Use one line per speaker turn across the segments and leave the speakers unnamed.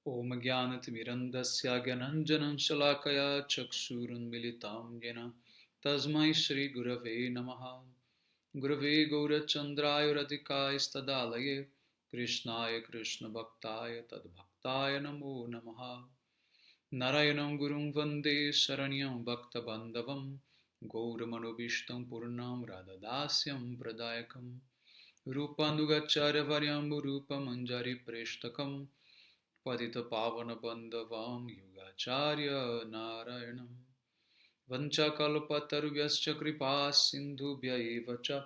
Om Jnanatimirandasya Gyananjanan Shalakaya Chakshurunmilitam Yena Tasmai Shri Gurave Namaha Gurave Gaurachandraya Radhikaya Stadalaye Krishnaya Krishna Bhaktaya Tadbhaktaya Namo Namaha Narayanam Gurum Vande Saranyam Bhakta Bandhavam Gauramanovistam Purnam Radhadasyam Pradayakam Rupandugacharya Varyam Rupa Manjari Preshtakam Padita Pavana Bandhavam Yugacharya Narayanam Vanchakalpatarvyascha Kripa Sindhubhya Evacha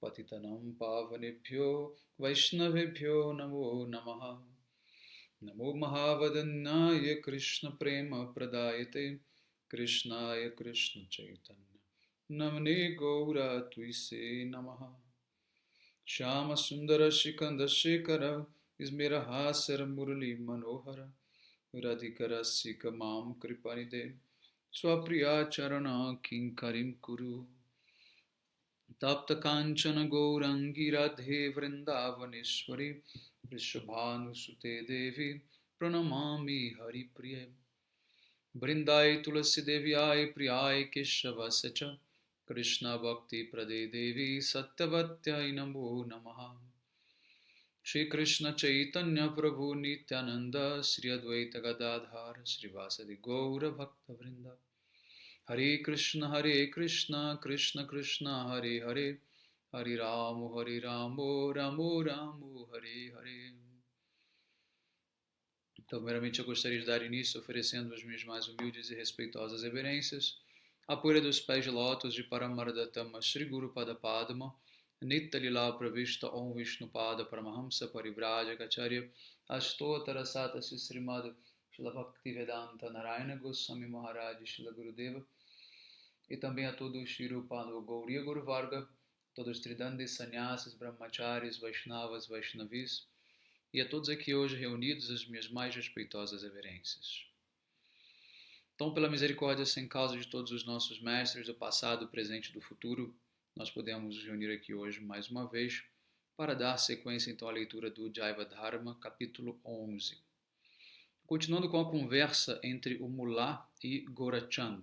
Patitanam Pavanebhyo Vaishnavebhyo Namo Namaha Namo Mahavadanyaya Krishna Prema Pradayate Krishnaya Krishna Chaitanya Namne Gaura Tuise Namaha Shama Sundara Shikanda Shekara Ismirahasara Murali Manohara Radhikara Sikamam Kripanide Swapriya Charana Kinkarim Kuru Tapta Kanchana Gourangi Radhe Vrindavaneshwari Vrishabhanu Sute Devi Pranamami Hari Priye Brindai Tulasi Devyai Priyai Keshava Sacha Krishna Bhakti Prade Devi Sattavatyai Namo Namaha Shri Krishna Chaitanya Prabhu Nityananda Sri Advaita Gadadhar Sri Vasadi Gaura Bhakta Vrinda Hare Krishna Krishna Krishna Hare Hare Hare Ramo Ramo Ramo Hare Hare. Então, primeiramente eu gostaria de dar início oferecendo as minhas mais humildes e respeitosas reverências à poeira dos pés de lótus de Paramardatama Sri Guru Pada Padma Nitya Lila Pravishta Om Vishnupada Paramahamsa Parivrajacharya Astotara Sata Srimad Srila Bhaktivedanta Narayana Goswami Maharaj Srila Gurudeva e também a todo o Shri Rupa Gauriya Guru Varga, todos os Tridandis, Sannyasis, Brahmacharis, Vaishnavas, Vaishnavis e a todos aqui hoje reunidos as minhas mais respeitosas reverências. Então, pela misericórdia sem causa de todos os nossos mestres do passado, presente e do futuro, nós podemos nos reunir aqui hoje mais uma vez para dar sequência então à leitura do Jaiva Dharma, capítulo 11. Continuando com a conversa entre o Mullah e Gorachand.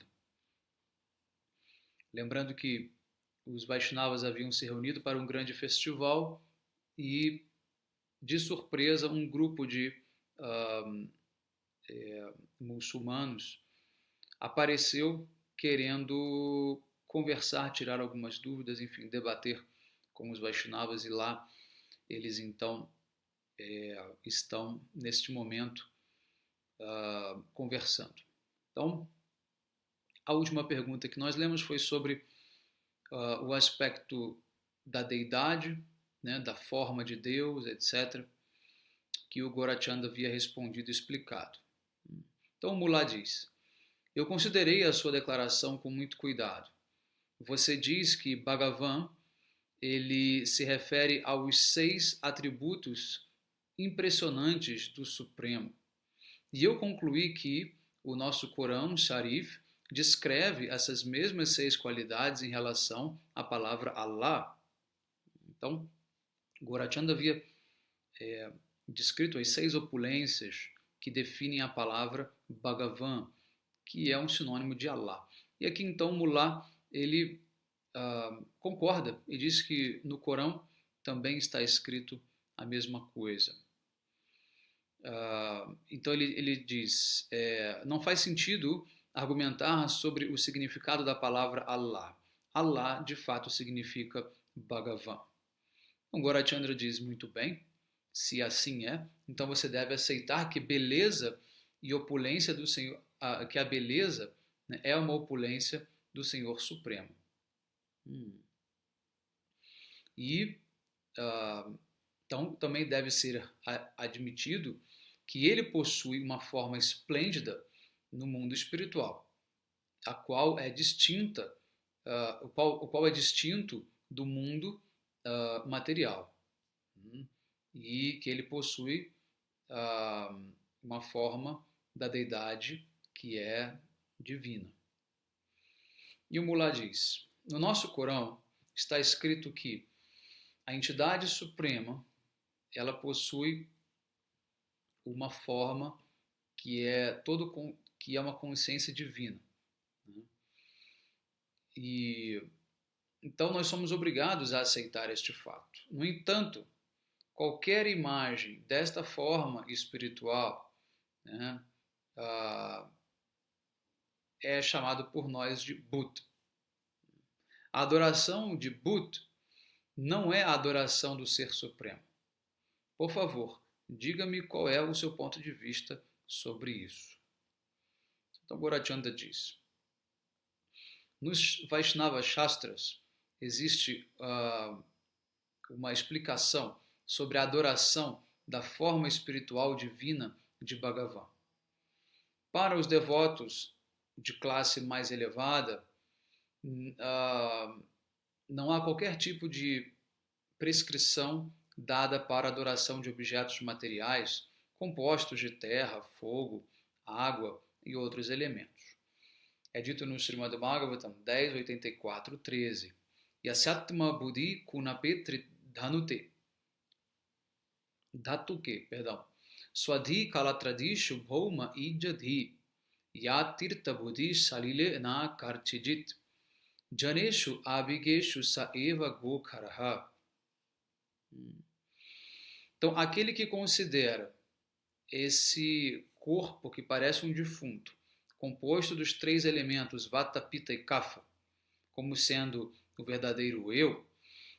Lembrando que os Vaishnavas haviam se reunido para um grande festival e, de surpresa, um grupo de muçulmanos apareceu querendo conversar, tirar algumas dúvidas, enfim, debater com os Vaishnavas e lá eles então estão neste momento conversando. Então, a última pergunta que nós lemos foi sobre o aspecto da deidade, né, da forma de Deus, etc., que o Gorachanda havia respondido e explicado. Então o Mullah diz: eu considerei a sua declaração com muito cuidado. Você diz que Bhagavan ele se refere aos 6 atributos impressionantes do Supremo. E eu concluí que o nosso Corão Sharif descreve essas mesmas 6 qualidades em relação à palavra Allah. Então, Gorachanda havia descrito as 6 opulências que definem a palavra Bhagavan, que é um sinônimo de Allah. E aqui então Mullah ele concorda e diz que no Corão também está escrito a mesma coisa. Então ele diz, não faz sentido argumentar sobre o significado da palavra Allah. Allah, de fato, significa Bhagavan. Então, Gorachandra diz, muito bem, se assim é, então você deve aceitar que beleza e opulência do Senhor, que a beleza, né, é uma opulência do Senhor Supremo. E então também deve ser admitido que ele possui uma forma esplêndida no mundo espiritual, a qual é distinta, o qual é distinto do mundo material, e que ele possui uma forma da deidade que é divina. E o Mullah diz: no nosso Corão está escrito que a entidade suprema ela possui uma forma que é uma consciência divina, né? E então nós somos obrigados a aceitar este fato. No entanto, qualquer imagem desta forma espiritual, né, é chamado por nós de But. A adoração de But não é a adoração do Ser Supremo. Por favor, diga-me qual é o seu ponto de vista sobre isso. Então, Gorachandra diz: nos Vaishnava Shastras existe uma explicação sobre a adoração da forma espiritual divina de Bhagavan. Para os devotos de classe mais elevada, não há qualquer tipo de prescrição dada para a adoração de objetos materiais compostos de terra, fogo, água e outros elementos. É dito no Srimad Bhagavatam 10.84.13: Yasyatma buddhi kunapetri dhanute dhatuke, swadhi kalatradishu bhauma ijadhi yatirtha buddhi salile na karchijit janeshu abigeshu saeva gokharaha. Então, aquele que considera esse corpo que parece um defunto, composto dos 3 elementos Vata, Pitta e Kapha, como sendo o verdadeiro eu,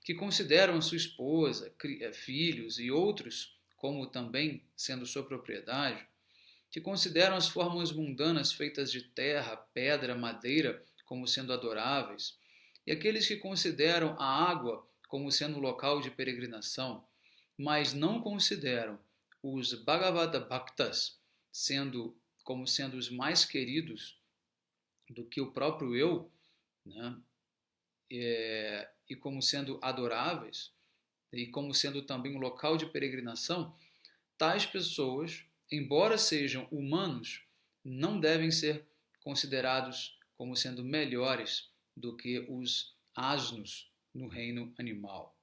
que consideram sua esposa, filhos e outros como também sendo sua propriedade, que consideram as formas mundanas feitas de terra, pedra, madeira como sendo adoráveis, e aqueles que consideram a água como sendo um local de peregrinação, mas não consideram os Bhagavata Bhaktas como sendo os mais queridos do que o próprio eu, né? E como sendo adoráveis, e como sendo também um local de peregrinação, tais pessoas, embora sejam humanos, não devem ser considerados como sendo melhores do que os asnos no reino animal.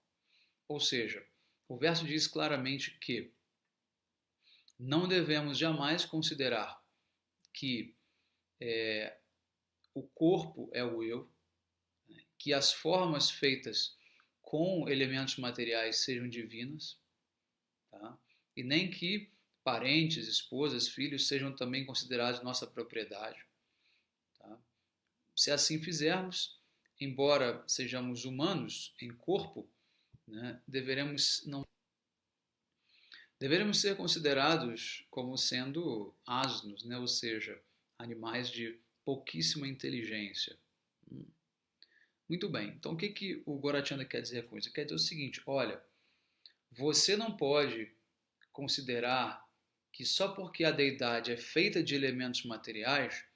Ou seja, o verso diz claramente que não devemos jamais considerar que o corpo é o eu, que as formas feitas com elementos materiais sejam divinas, tá? E nem que parentes, esposas, filhos sejam também considerados nossa propriedade, tá? Se assim fizermos, embora sejamos humanos em corpo, né, deveremos ser considerados como sendo asnos, né, ou seja, animais de pouquíssima inteligência. Muito bem, então o que o Gorachandra quer dizer com isso? Quer dizer o seguinte: olha, você não pode considerar que só porque a deidade é feita de elementos materiais,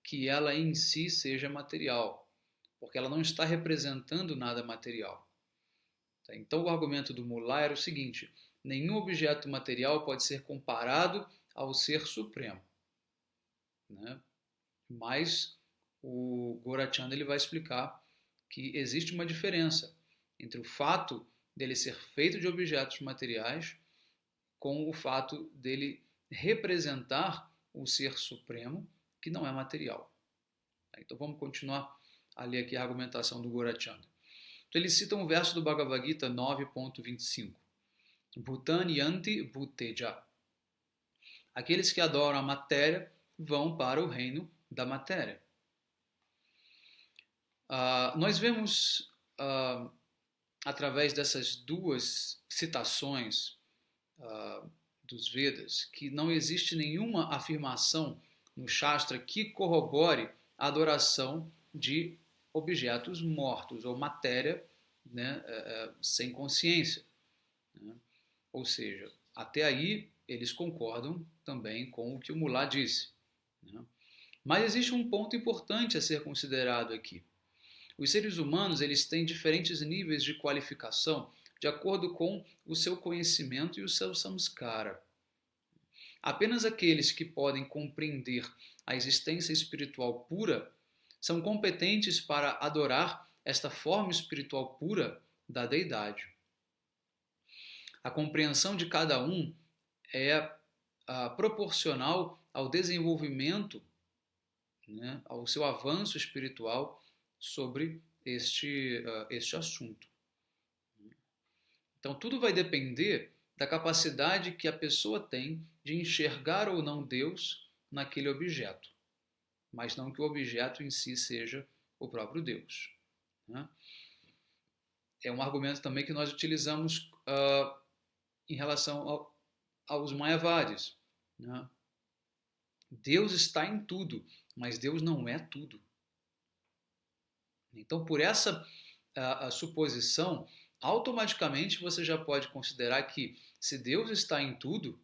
que ela em si seja material, porque ela não está representando nada material. Então o argumento do Mullah era o seguinte: nenhum objeto material pode ser comparado ao Ser Supremo, né? Mas o Gorachandra ele vai explicar que existe uma diferença entre o fato dele ser feito de objetos materiais com o fato dele representar o Ser Supremo, que não é material. Então vamos continuar a ler aqui a argumentação do Gorachandra. Então ele cita um verso do Bhagavad Gita 9.25. Bhutani yanti bhuteja. Aqueles que adoram a matéria vão para o reino da matéria. Nós vemos, através dessas duas citações dos Vedas, que não existe nenhuma afirmação no Shastra que corrobore a adoração de objetos mortos ou matéria, né, sem consciência, né? Ou seja, até aí eles concordam também com o que o Mullah disse, né? Mas existe um ponto importante a ser considerado aqui. Os seres humanos eles têm diferentes níveis de qualificação de acordo com o seu conhecimento e o seu samskara. Apenas aqueles que podem compreender a existência espiritual pura são competentes para adorar esta forma espiritual pura da deidade. A compreensão de cada um é proporcional ao desenvolvimento, né, ao seu avanço espiritual sobre este assunto. Então, tudo vai depender da capacidade que a pessoa tem de enxergar ou não Deus naquele objeto, mas não que o objeto em si seja o próprio Deus, né? É um argumento também que nós utilizamos em relação aos Mayavadis, né? Deus está em tudo, mas Deus não é tudo. Então, por essa a suposição, automaticamente você já pode considerar que, se Deus está em tudo,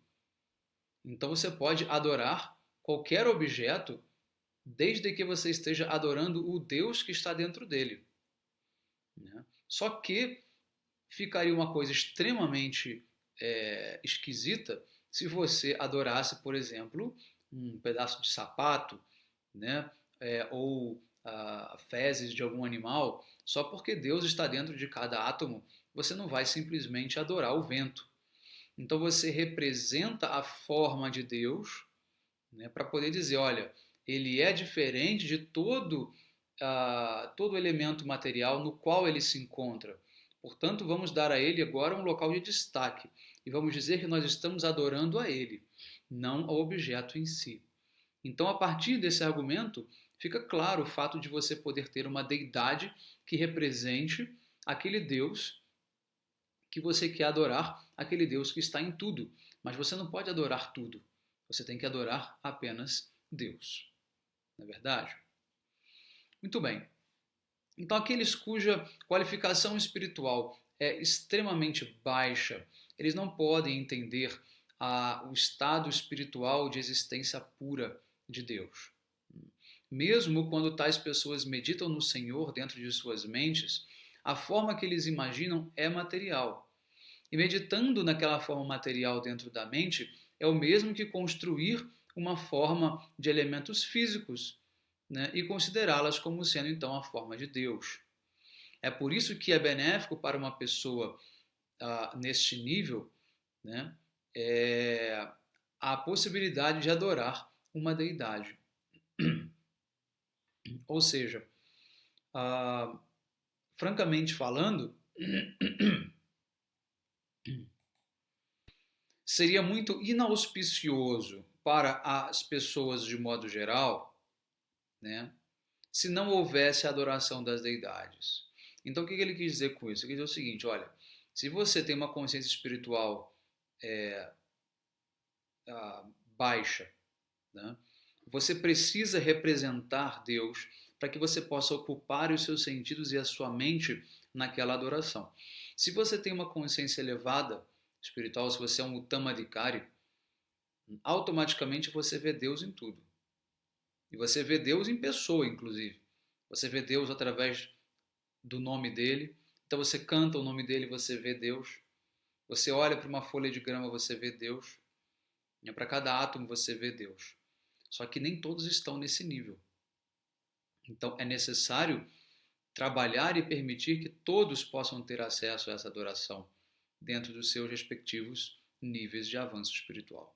então você pode adorar qualquer objeto, desde que você esteja adorando o Deus que está dentro dele, né? Só que ficaria uma coisa extremamente esquisita se você adorasse, por exemplo, um pedaço de sapato, né? Ou fezes de algum animal, só porque Deus está dentro de cada átomo. Você não vai simplesmente adorar o vento. Então você representa a forma de Deus, né, para poder dizer, olha, ele é diferente de todo elemento material no qual ele se encontra. Portanto, vamos dar a ele agora um local de destaque e vamos dizer que nós estamos adorando a ele, não ao objeto em si. Então, a partir desse argumento, fica claro o fato de você poder ter uma deidade que represente aquele Deus que você quer adorar, aquele Deus que está em tudo. Mas você não pode adorar tudo. Você tem que adorar apenas Deus. Não é verdade? Muito bem. Então, aqueles cuja qualificação espiritual é extremamente baixa, eles não podem entender o estado espiritual de existência pura de Deus. Mesmo quando tais pessoas meditam no Senhor dentro de suas mentes, a forma que eles imaginam é material. E meditando naquela forma material dentro da mente é o mesmo que construir uma forma de elementos físicos, né, e considerá-las como sendo então a forma de Deus. É por isso que é benéfico para uma pessoa neste nível, né, a possibilidade de adorar uma deidade. Ou seja, francamente falando, seria muito inauspicioso para as pessoas de modo geral, né, se não houvesse a adoração das deidades. Então, o que ele quis dizer com isso? Ele quis dizer o seguinte, olha, se você tem uma consciência espiritual baixa, né, você precisa representar Deus para que você possa ocupar os seus sentidos e a sua mente naquela adoração. Se você tem uma consciência elevada espiritual, se você é um Uttamadhikari, automaticamente você vê Deus em tudo. E você vê Deus em pessoa, inclusive. Você vê Deus através do nome dele. Então você canta o nome dele, você vê Deus. Você olha para uma folha de grama, você vê Deus. E para cada átomo você vê Deus. Só que nem todos estão nesse nível. Então é necessário trabalhar e permitir que todos possam ter acesso a essa adoração dentro dos seus respectivos níveis de avanço espiritual.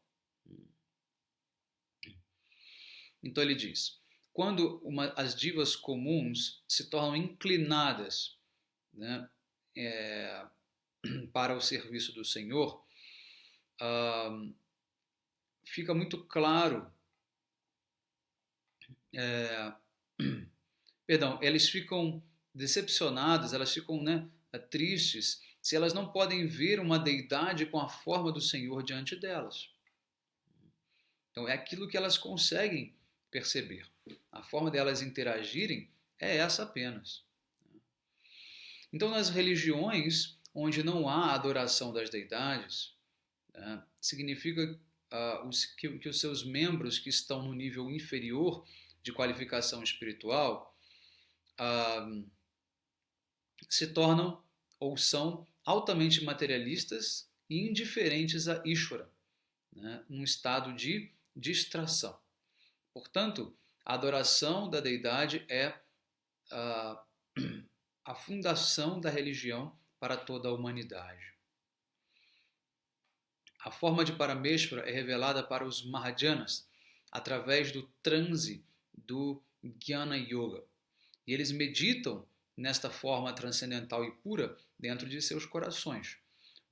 Então ele diz, quando as divas comuns se tornam inclinadas, né, para o serviço do Senhor, fica muito claro, eles ficam decepcionadas, elas ficam, né, tristes, se elas não podem ver uma deidade com a forma do Senhor diante delas. Então é aquilo que elas conseguem perceber. A forma delas interagirem é essa apenas. Então, nas religiões onde não há adoração das deidades, significa que os seus membros que estão no nível inferior de qualificação espiritual se tornam ou são altamente materialistas e indiferentes a Ishvara, né, num estado de distração. Portanto, a adoração da deidade é a fundação da religião para toda a humanidade. A forma de Parameshvara é revelada para os Mahajanas através do transe do Jnana Yoga. E eles meditam nesta forma transcendental e pura dentro de seus corações,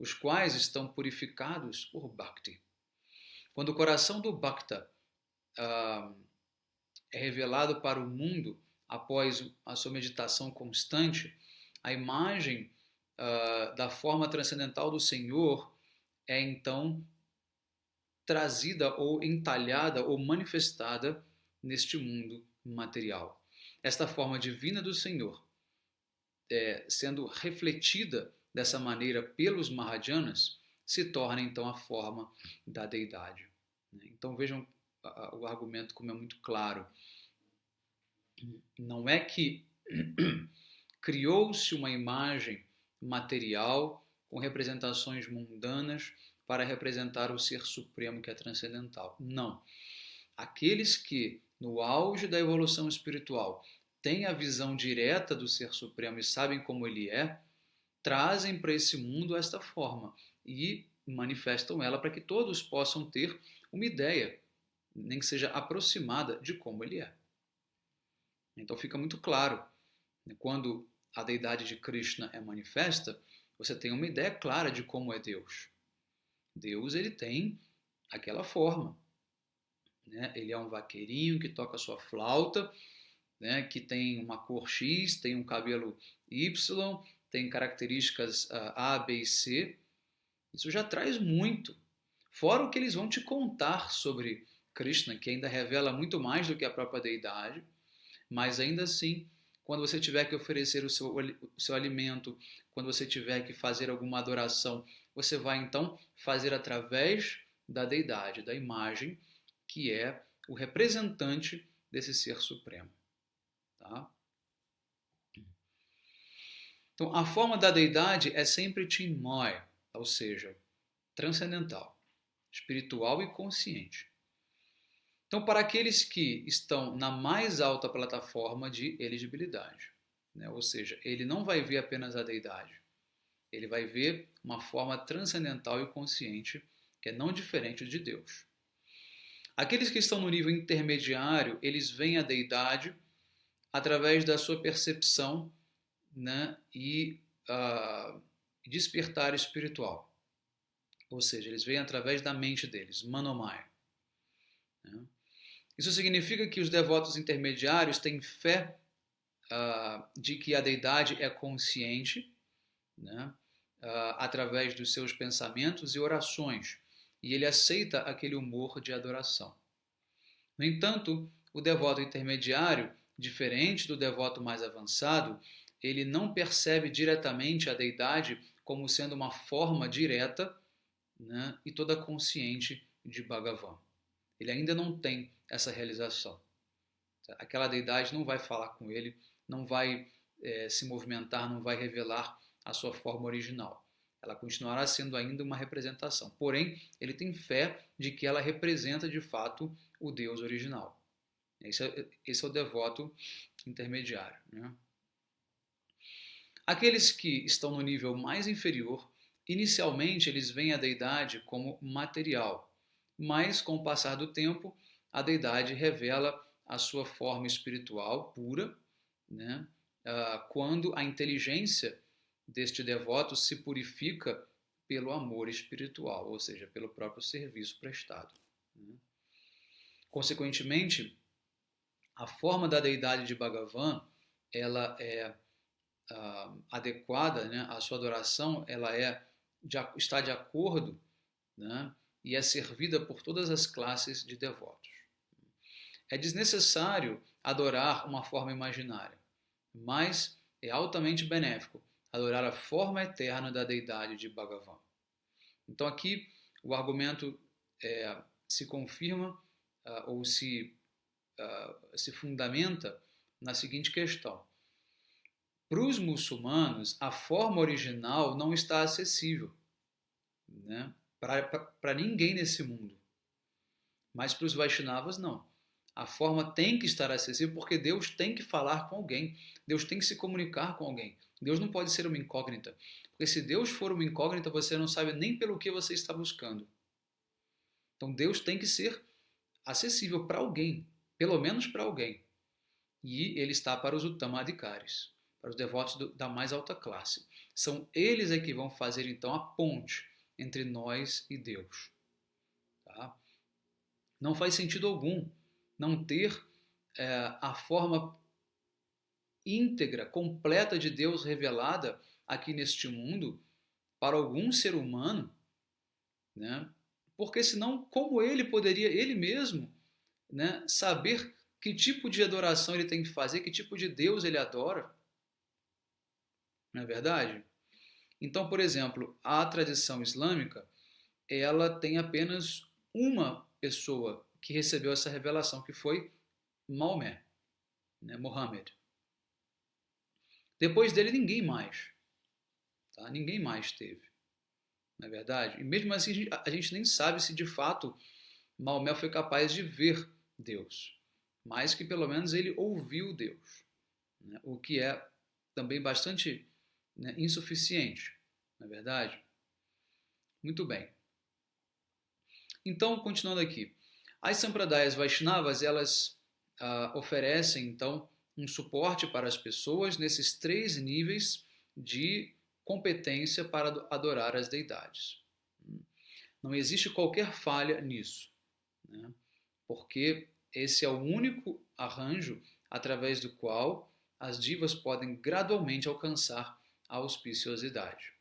os quais estão purificados por Bhakti. Quando o coração do Bhakta é revelado para o mundo após a sua meditação constante, a imagem da forma transcendental do Senhor é então trazida ou entalhada ou manifestada neste mundo material. Esta forma divina do Senhor, sendo refletida dessa maneira pelos Mahajanas, se torna então a forma da deidade. Então vejam o argumento como é muito claro. Não é que criou-se uma imagem material com representações mundanas para representar o ser supremo que é transcendental. Não. Aqueles que, no auge da evolução espiritual, têm a visão direta do ser supremo e sabem como ele é, trazem para esse mundo esta forma e manifestam ela para que todos possam ter uma ideia, nem que seja aproximada, de como ele é. Então fica muito claro, quando a deidade de Krishna é manifesta, você tem uma ideia clara de como é Deus. Deus, ele tem aquela forma, né? Ele é um vaqueirinho que toca a sua flauta, né? Que tem uma cor X, tem um cabelo Y, tem características A, B e C. Isso já traz muito. Fora o que eles vão te contar sobre Krishna, que ainda revela muito mais do que a própria deidade, mas ainda assim, quando você tiver que oferecer o seu alimento, quando você tiver que fazer alguma adoração, você vai então fazer através da deidade, da imagem, que é o representante desse ser supremo. Tá? Então, a forma da deidade é sempre Chinmaya, ou seja, transcendental, espiritual e consciente. Então, para aqueles que estão na mais alta plataforma de elegibilidade, né? Ou seja, ele não vai ver apenas a deidade, ele vai ver uma forma transcendental e consciente que é não diferente de Deus. Aqueles que estão no nível intermediário, eles veem a deidade através da sua percepção, né? E despertar espiritual. Ou seja, eles veem através da mente deles, Manomaya. Né? Isso significa que os devotos intermediários têm fé de que a deidade é consciente, né, através dos seus pensamentos e orações, e ele aceita aquele humor de adoração. No entanto, o devoto intermediário, diferente do devoto mais avançado, ele não percebe diretamente a deidade como sendo uma forma direta, né, e toda consciente de Bhagavan. Ele ainda não tem essa realização. Aquela deidade não vai falar com ele, não vai se movimentar, não vai revelar a sua forma original. Ela continuará sendo ainda uma representação. Porém, ele tem fé de que ela representa de fato o Deus original. Esse é o devoto intermediário. Né? Aqueles que estão no nível mais inferior, inicialmente eles veem a deidade como material, mas com o passar do tempo, a deidade revela a sua forma espiritual pura, né? Quando a inteligência deste devoto se purifica pelo amor espiritual, ou seja, pelo próprio serviço prestado. Né? Consequentemente, a forma da deidade de Bhagavan, ela é adequada, né? A sua adoração ela está de acordo, né? E é servida por todas as classes de devotos. É desnecessário adorar uma forma imaginária, mas é altamente benéfico adorar a forma eterna da deidade de Bhagavan. Então aqui o argumento se confirma ou se fundamenta na seguinte questão. Para os muçulmanos, a forma original não está acessível, né? Para ninguém nesse mundo. Mas para os Vaishnavas, não. A forma tem que estar acessível porque Deus tem que falar com alguém. Deus tem que se comunicar com alguém. Deus não pode ser uma incógnita. Porque se Deus for uma incógnita, você não sabe nem pelo que você está buscando. Então Deus tem que ser acessível para alguém, pelo menos para alguém. E ele está para os Uttamadhikaris, para os devotos da mais alta classe. São eles que vão fazer então a ponte entre nós e Deus. Tá? Não faz sentido algum não ter a forma íntegra, completa de Deus revelada aqui neste mundo para algum ser humano, né? Porque senão como ele poderia, ele mesmo, né, saber que tipo de adoração ele tem que fazer, que tipo de Deus ele adora? Não é verdade? Então, por exemplo, a tradição islâmica, ela tem apenas uma pessoa que recebeu essa revelação, que foi Maomé, né, Muhammad. Depois dele, ninguém mais. Tá? Ninguém mais teve. Não é verdade? E mesmo assim, a gente nem sabe se de fato Maomé foi capaz de ver Deus. Mas que pelo menos ele ouviu Deus. Né? O que é também bastante, né, insuficiente. Não é verdade? Muito bem. Então, continuando aqui. As Sampradayas Vaishnavas, elas oferecem, então, um suporte para as pessoas nesses 3 níveis de competência para adorar as deidades. Não existe qualquer falha nisso, né? Porque esse é o único arranjo através do qual as divas podem gradualmente alcançar a auspiciosidade.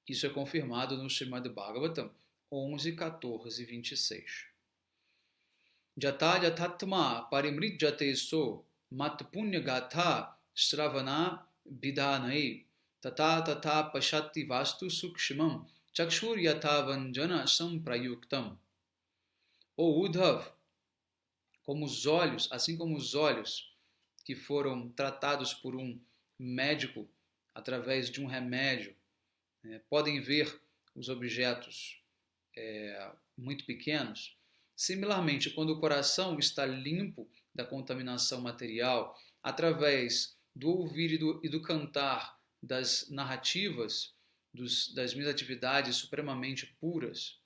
Isso é confirmado no Srimad Bhagavatam 11, 14 e 26. Jata jatatma parimrijate so mat punya gatha shravana bidhanai tata tata pashati vastu sukshmam chakshur yatha vanjana samprayuktam. O Uddhav, assim como os olhos que foram tratados por um médico através de um remédio, podem ver os objetos muito pequenos. Similarmente, quando o coração está limpo da contaminação material, através do ouvir e do cantar das narrativas, das minhas atividades supremamente puras,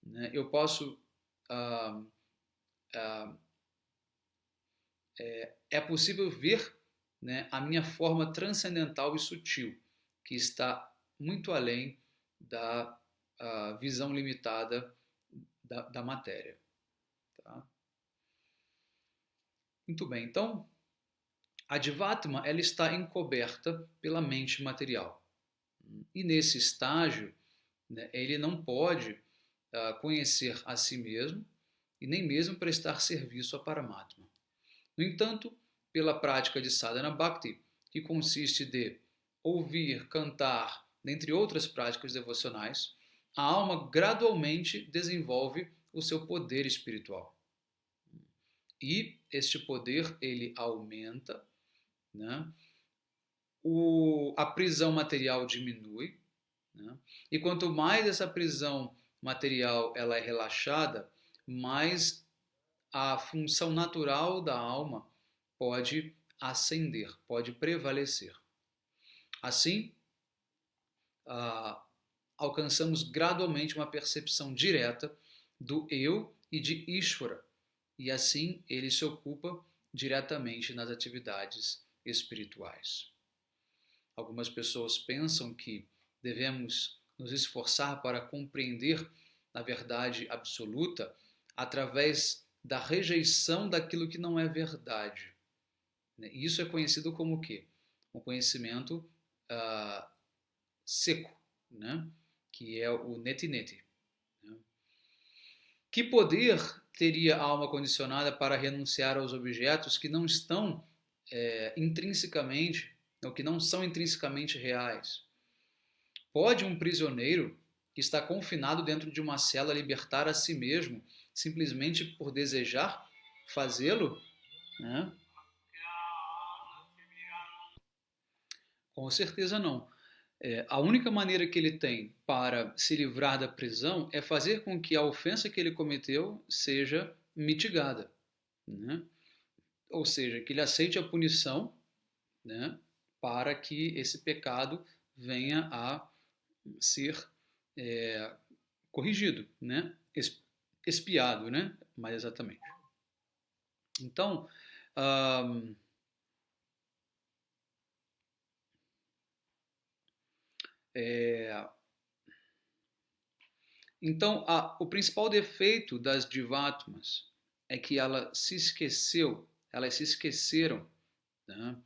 né, eu posso... é possível ver, né, a minha forma transcendental e sutil, que está muito além da visão limitada da matéria. Tá? Muito bem, então, a Jivatma ela está encoberta pela mente material. E nesse estágio, né, ele não pode conhecer a si mesmo e nem mesmo prestar serviço a Paramatma. No entanto, pela prática de sadhana bhakti, que consiste de ouvir, cantar, dentre outras práticas devocionais, a alma gradualmente desenvolve o seu poder espiritual. E este poder, ele aumenta, né? A prisão material diminui, né? E quanto mais essa prisão material ela é relaxada, mais a função natural da alma pode ascender, pode prevalecer. Assim, alcançamos gradualmente uma percepção direta do eu e de Ishvara, e assim ele se ocupa diretamente nas atividades espirituais. Algumas pessoas pensam que devemos nos esforçar para compreender a verdade absoluta através da rejeição daquilo que não é verdade. Isso é conhecido como o quê? Um conhecimento seco, né? Que é o neti-neti. Né? Que poder teria a alma condicionada para renunciar aos objetos que não estão intrinsecamente, ou que não são intrinsecamente reais? Pode um prisioneiro que está confinado dentro de uma cela libertar a si mesmo simplesmente por desejar fazê-lo? Né? Com certeza não. A única maneira que ele tem para se livrar da prisão é fazer com que a ofensa que ele cometeu seja mitigada. Né? Ou seja, que ele aceite a punição, né, para que esse pecado venha a ser corrigido, né, expiado, né? Mais exatamente. Então, um, o principal defeito das Jivatmas é que elas se esqueceram, né,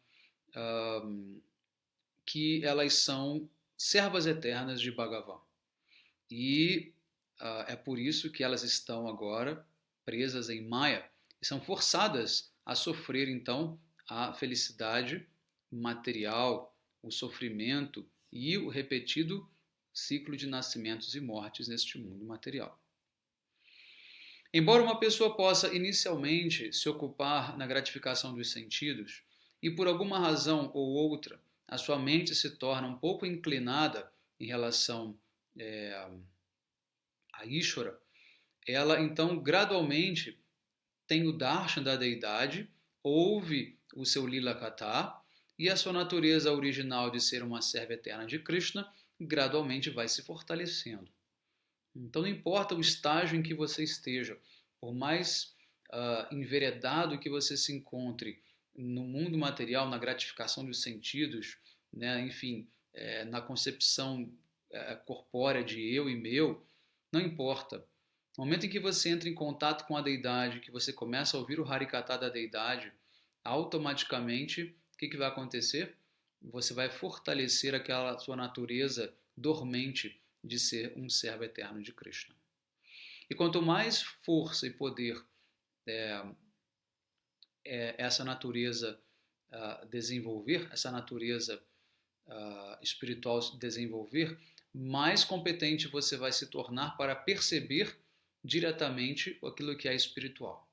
que elas são servas eternas de Bhagavan. E é por isso que elas estão agora presas em Maya e são forçadas a sofrer, então, a felicidade material, o sofrimento e o repetido ciclo de nascimentos e mortes neste mundo material. Embora uma pessoa possa inicialmente se ocupar na gratificação dos sentidos e por alguma razão ou outra a sua mente se torna um pouco inclinada em relação a Ishvara, ela então gradualmente tem o darshan da deidade, ouve o seu Lila Katha e a sua natureza original de ser uma serva eterna de Krishna gradualmente vai se fortalecendo. Então não importa o estágio em que você esteja, por mais enveredado que você se encontre no mundo material, na gratificação dos sentidos, né, enfim, na concepção corpórea de eu e meu, não importa. No momento em que você entra em contato com a deidade, que você começa a ouvir o Harikatha da deidade, automaticamente, o que vai acontecer? Você vai fortalecer aquela sua natureza dormente de ser um servo eterno de Krishna. E quanto mais força e poder essa natureza desenvolver, essa natureza espiritual desenvolver, mais competente você vai se tornar para perceber diretamente aquilo que é espiritual.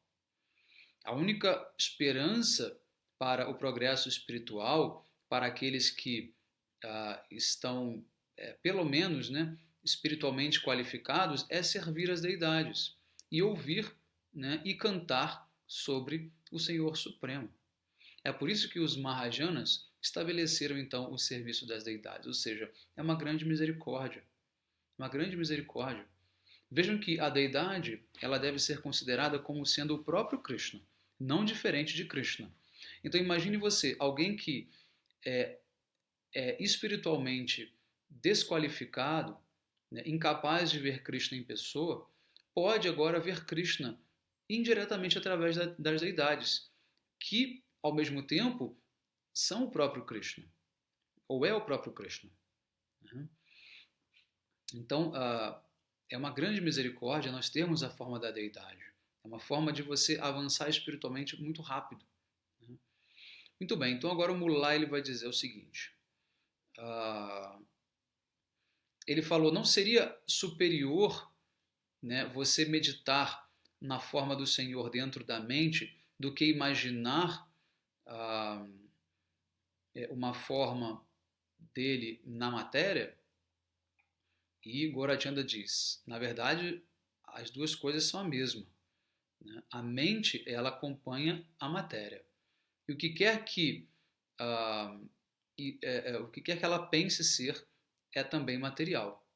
A única esperança para o progresso espiritual, para aqueles que estão, pelo menos, né, espiritualmente qualificados, é servir as deidades e ouvir, né, e cantar sobre o Senhor Supremo. É por isso que os Mahajanas estabeleceram então o serviço das deidades, ou seja, é uma grande misericórdia. Uma grande misericórdia. Vejam que a deidade ela deve ser considerada como sendo o próprio Krishna, não diferente de Krishna. Então imagine você, alguém que é espiritualmente desqualificado, né, incapaz de ver Krishna em pessoa, pode agora ver Krishna indiretamente através das deidades, que ao mesmo tempo são o próprio Krishna, ou é o próprio Krishna. Então, é uma grande misericórdia nós termos a forma da deidade. É uma forma de você avançar espiritualmente muito rápido. Muito bem, então agora o Mullah ele vai dizer o seguinte. Ele falou, não seria superior, né, você meditar na forma do Senhor dentro da mente do que imaginar uma forma dele na matéria? E Gorachanda diz, na verdade, as duas coisas são a mesma. Né? A mente, ela acompanha a matéria. E o que quer que ela pense ser é também material.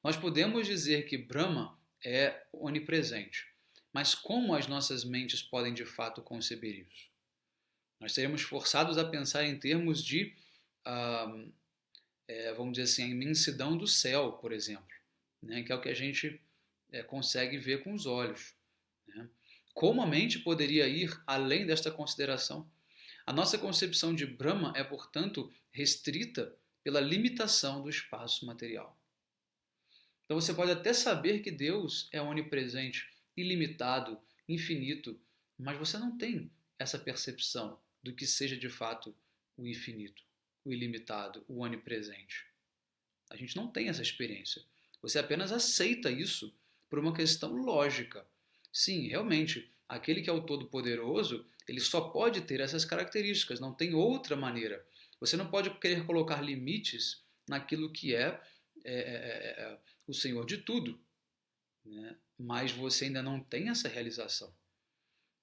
Nós podemos dizer que Brahma é onipresente, mas como as nossas mentes podem de fato conceber isso? Nós seremos forçados a pensar em termos de vamos dizer assim, a imensidão do céu, por exemplo, né, que é o que a gente consegue ver com os olhos. Né? Como a mente poderia ir além desta consideração? A nossa concepção de Brahma é, portanto, restrita pela limitação do espaço material. Então você pode até saber que Deus é onipresente, ilimitado, infinito, mas você não tem essa percepção do que seja de fato o infinito, o ilimitado, o onipresente. A gente não tem essa experiência. Você apenas aceita isso por uma questão lógica. Sim, realmente, aquele que é o Todo-Poderoso, ele só pode ter essas características, não tem outra maneira. Você não pode querer colocar limites naquilo que é o Senhor de tudo, né? Mas você ainda não tem essa realização.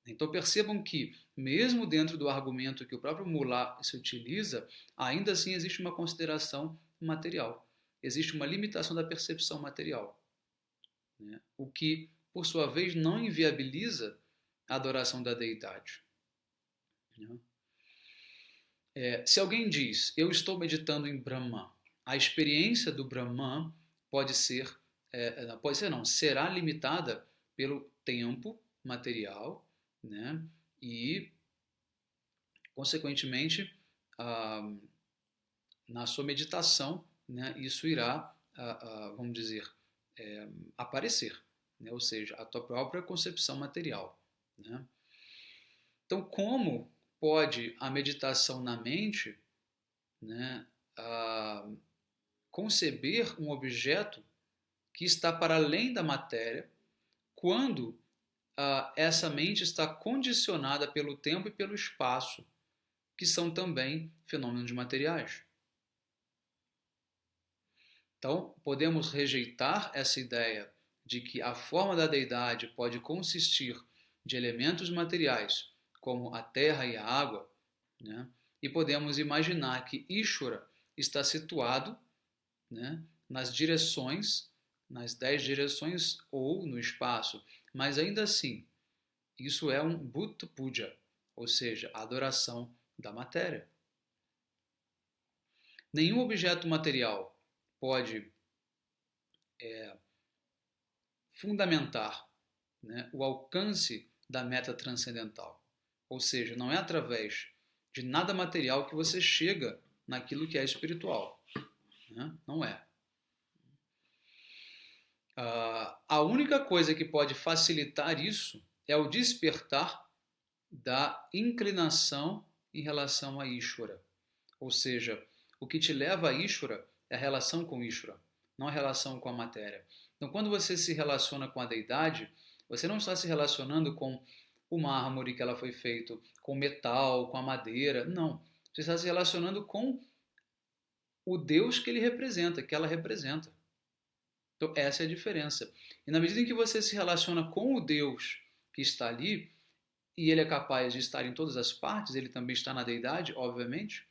Então percebam que, mesmo dentro do argumento que o próprio Mullah se utiliza, ainda assim existe uma consideração material. Existe uma limitação da percepção material. Né? O que por sua vez, não inviabiliza a adoração da deidade. Se alguém diz, eu estou meditando em Brahman, a experiência do Brahman será limitada pelo tempo material, né? E, consequentemente, na sua meditação, né, isso irá, vamos dizer, aparecer, né? Ou seja, a tua própria concepção material, né? Então, como pode a meditação na mente, né, conceber um objeto que está para além da matéria, quando essa mente está condicionada pelo tempo e pelo espaço, que são também fenômenos materiais? Então, podemos rejeitar essa ideia de que a forma da deidade pode consistir de elementos materiais, como a terra e a água, né? E podemos imaginar que Ishvara está situado, né, nas 10 direções ou no espaço, mas ainda assim, isso é um Bhuta Puja, ou seja, a adoração da matéria. Nenhum objeto material pode fundamentar, né, o alcance da meta transcendental. Ou seja, não é através de nada material que você chega naquilo que é espiritual. Né? Não é. A única coisa que pode facilitar isso é o despertar da inclinação em relação a Ishvara. Ou seja, o que te leva a Ishvara é a relação com Ishvara, não a relação com a matéria. Então, quando você se relaciona com a deidade, você não está se relacionando com o mármore que ela foi feito, com o metal, com a madeira. Não. Você está se relacionando com o Deus que ele representa, que ela representa. Então, essa é a diferença. E na medida em que você se relaciona com o Deus que está ali, e ele é capaz de estar em todas as partes, ele também está na deidade, obviamente,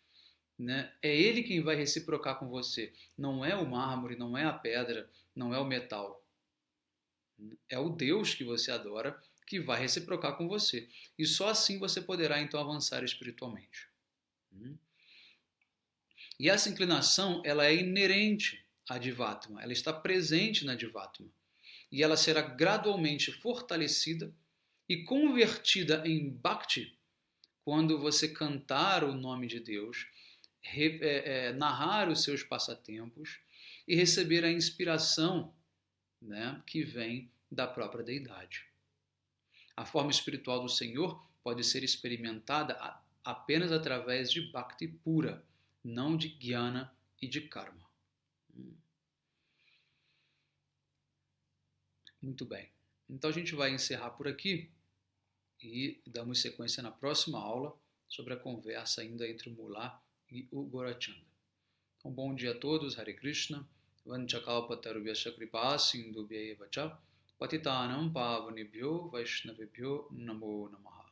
né? É ele quem vai reciprocar com você. Não é o mármore, não é a pedra, não é o metal. É o Deus que você adora que vai reciprocar com você. E só assim você poderá então avançar espiritualmente. E essa inclinação, ela é inerente à Divatma, ela está presente na Divatma. E ela será gradualmente fortalecida e convertida em Bhakti quando você cantar o nome de Deus, narrar os seus passatempos e receber a inspiração, né, que vem da própria deidade. A forma espiritual do Senhor pode ser experimentada apenas através de Bhakti pura, não de Jnana e de Karma. Muito bem. Então a gente vai encerrar por aqui e damos sequência na próxima aula sobre a conversa ainda entre o Mullah e o Gorachanda. Um bom dia a todos, Hare Krishna, Vanchakalpatarubhyascha kripa sindhubhya evacha, Patitanam pavanebhyo vaishnavebhyo namo namaha.